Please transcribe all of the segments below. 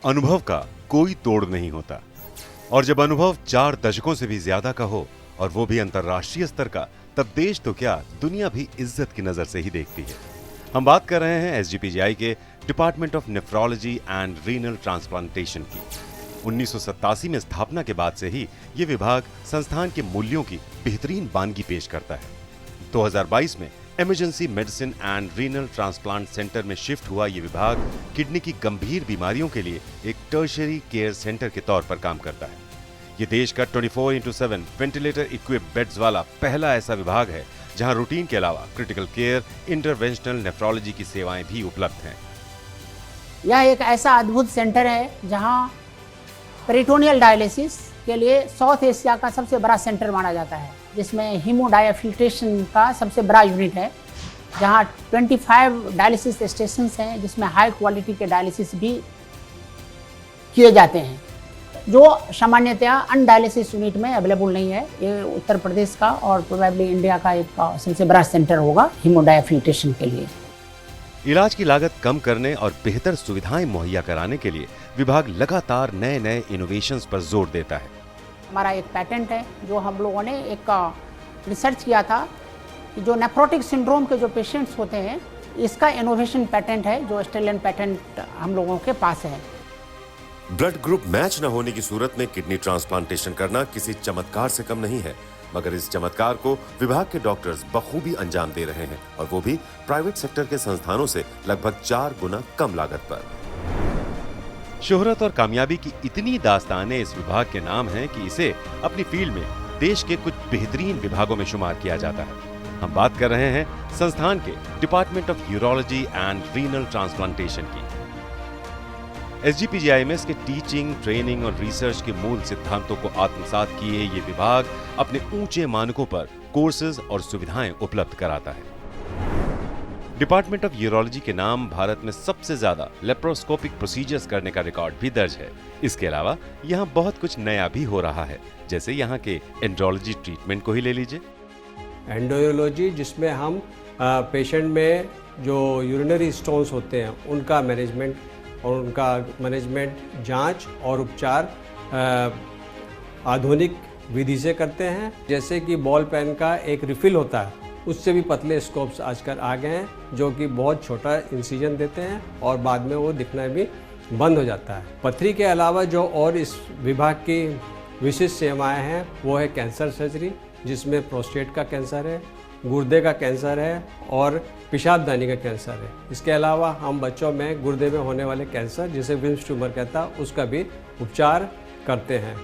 अनुभव का कोई तोड़ नहीं होता, और जब अनुभव 4 दशकों से भी ज्यादा का हो और वो भी अंतर्राष्ट्रीय स्तर का, तब देश तो क्या दुनिया भी इज्जत की नजर से ही देखती है। हम बात कर रहे हैं एसजीपीजीआई के department of nephrology and renal transplantation की। 1987 में स्थापना के बाद से ही ये विभाग संस्थान के मूल्यों की बेहतरीन वानगी पेश करता है। 2022 में emergency medicine and renal transplant centre में शिफ्ट हुआ ये विभाग किडनी की गंभीर बीमारियों के लिए एक टर्शियरी केयर सेंटर के तौर पर काम करता है। ये देश का 24/7 वेंटिलेटर इक्विप्ड बेड्स वाला पहला ऐसा विभाग है जहां रूटीन के अलावा क्रिटिकल केयर, इंटरवेंशनल नेफ्रोलॉजी की सेवाएं भी उपलब्ध हैं। यह एक ऐसा अद्भुत सेंटर है जहां पेरिटोनियल डायलिसिस के लिए साउथ एशिया का सबसे बड़ा सेंटर माना जाता है, जिसमें हीमोडायाफिल्ट्रेशन का सबसे बड़ा यूनिट है, जहां 25 डायलिसिस स्टेशन हैं जिसमें हाई क्वालिटी के डायलिसिस भी किए जाते हैं, जो सामान्यतया अनडायलिसिस यूनिट में अवेलेबल नहीं है। ये उत्तर प्रदेश का और प्रोबेबली इंडिया का एक सबसे बड़ा सेंटर होगा हीमोडायाफिल्ट्रेशन के लिए। इलाज की लागत कम करने और बेहतर सुविधाएं मुहैया कराने के लिए विभाग लगातार नए इनोवेशंस पर जोर देता है। हमारा एक पैटेंट है जो हम लोगों ने एक रिसर्च किया था कि जो नेफ्रोटिक सिंड्रोम के जो पेशेंट्स होते हैं, इसका इनोवेशन पैटेंट है जो ऑस्ट्रेलियन पैटेंट हम लोगों के पास है। ब्लड ग्रुप मैच न होने की सूरत में किडनी ट्रांसप्लांटेशन करना किसी चमत्कार से कम नहीं है, मगर इस चमत्कार को विभाग के डॉक्टर्स बखूबी अंजाम दे रहे हैं, और वो भी प्राइवेट सेक्टर के संस्थानों से लगभग 4 गुना कम लागत पर। शोहरत और कामयाबी की इतनी दास्तानें इस विभाग के नाम हैं कि इसे अपनी फील्ड में देश के कुछ बेहतरीन विभागों में शुमार किया जाता है। हम बात कर रहे हैं संस्थान के department of urology and renal transplantation की। एसजीपीजीआई में इसके टीचिंग, ट्रेनिंग और रिसर्च के मूल सिद्धांतों को आत्मसात किए ये विभाग अपने ऊंचे मानकों पर कोर्सेज और सुविधाएं उपलब्ध कराता है। डिपार्टमेंट ऑफ यूरोलॉजी के नाम भारत में सबसे ज्यादा लेप्रोस्कोपिक प्रोसीजर्स करने का रिकॉर्ड भी दर्ज है। इसके अलावा यहाँ बहुत कुछ नया भी हो रहा है, जैसे यहाँ के एंड्रोलॉजी ट्रीटमेंट को ही ले लीजिए। एंडोरोलॉजी, जिसमें हम पेशेंट में जो यूरिनरी स्टोन्स होते हैं उनका मैनेजमेंट जांच और उपचार आधुनिक विधि से करते हैं। जैसे कि बॉल पेन का एक रिफिल होता है, उससे भी पतले स्कोप्स आजकल आ गए हैं, जो कि बहुत छोटा इंसिजन देते हैं और बाद में वो दिखना भी बंद हो जाता है। पथरी के अलावा जो और इस विभाग की विशिष्ट सेवाएं हैं वो है कैंसर सर्जरी, जिसमें प्रोस्टेट का कैंसर है, गुर्दे का कैंसर है और पेशाबदानी का कैंसर है। इसके अलावा हम बच्चों में गुर्दे में होने वाले कैंसर, जिसे विल्स ट्यूमर कहता है, उसका भी उपचार करते हैं।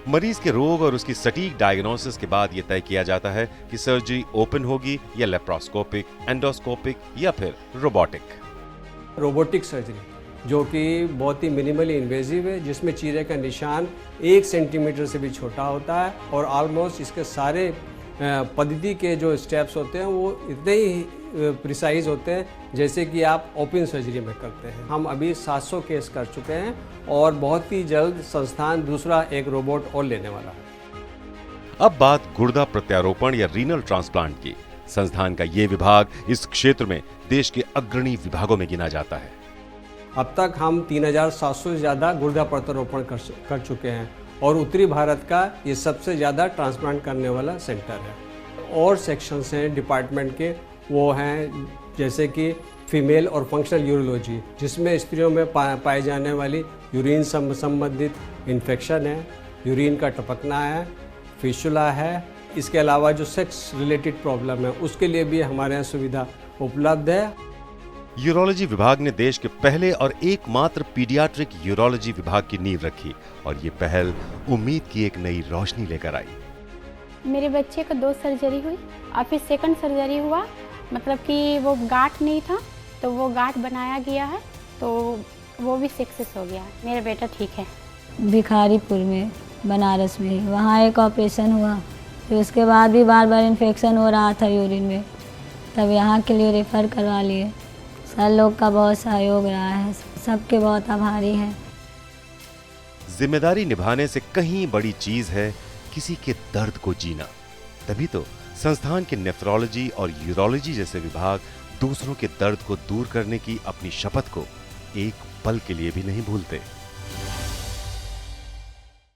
मरीज के रोग और उसकी सटीक डायग्नोसिस के बाद यह तय किया जाता है कि सर्जरी ओपन होगी या लेप्रोस्कोपिक, एंडोस्कोपिक या फिर रोबोटिक सर्जरी, जो कि बहुत ही मिनिमली इन्वेजिव है, जिसमें चीरे का निशान 1 सेंटीमीटर से भी छोटा होता है और ऑलमोस्ट इसके सारे पद्धति के जो स्टेप्स होते हैं वो इतने ही प्रिसाइज होते हैं जैसे कि आप ओपन सर्जरी में करते हैं। हम अभी 700 केस कर चुके हैं और बहुत ही जल्द संस्थान दूसरा एक रोबोट और लेने वाला है। अब बात गुर्दा प्रत्यारोपण या रीनल ट्रांसप्लांट की। संस्थान का ये विभाग इस क्षेत्र में देश के अग्रणी विभागों में गिना जाता है। अब तक हम 3700 से ज़्यादा गुर्दा प्रत्यारोपण कर चुके हैं और उत्तरी भारत का ये सबसे ज़्यादा ट्रांसप्लांट करने वाला सेंटर है। और सेक्शंस हैं डिपार्टमेंट के, वो हैं जैसे कि फीमेल और फंक्शनल यूरोलॉजी, जिसमें स्त्रियों में पाए जाने वाली यूरिन संबंधित इन्फेक्शन है, यूरिन का टपकना है, फिशुला है। इसके अलावा जो सेक्स रिलेटेड प्रॉब्लम है उसके लिए भी हमारे यहाँ सुविधा उपलब्ध है। यूरोलॉजी विभाग ने देश के पहले और एकमात्र पीडियाट्रिक यूरोलॉजी विभाग की नींव रखी, और ये पहल उम्मीद की एक नई रोशनी लेकर आई। मेरे बच्चे का 2 सर्जरी हुई और फिर सेकंड सर्जरी हुआ, मतलब कि वो गांठ नहीं था तो वो गांठ बनाया गया है, तो वो भी सक्सेस हो गया। मेरा बेटा ठीक है। भिखारीपुर में, बनारस में, वहाँ एक ऑपरेशन हुआ, फिर उसके बाद भी बार इन्फेक्शन हो रहा था यूरिन में, तब यहाँ के लिए रेफ़र करवा लिए। सर लोग का बहुत सहयोग रहा है, सबके बहुत आभारी हैं। जिम्मेदारी निभाने से कहीं बड़ी चीज है किसी के दर्द को जीना। तभी तो संस्थान के नेफ्रोलॉजी और यूरोलॉजी जैसे विभाग दूसरों के दर्द को दूर करने की अपनी शपथ को एक पल के लिए भी नहीं भूलते।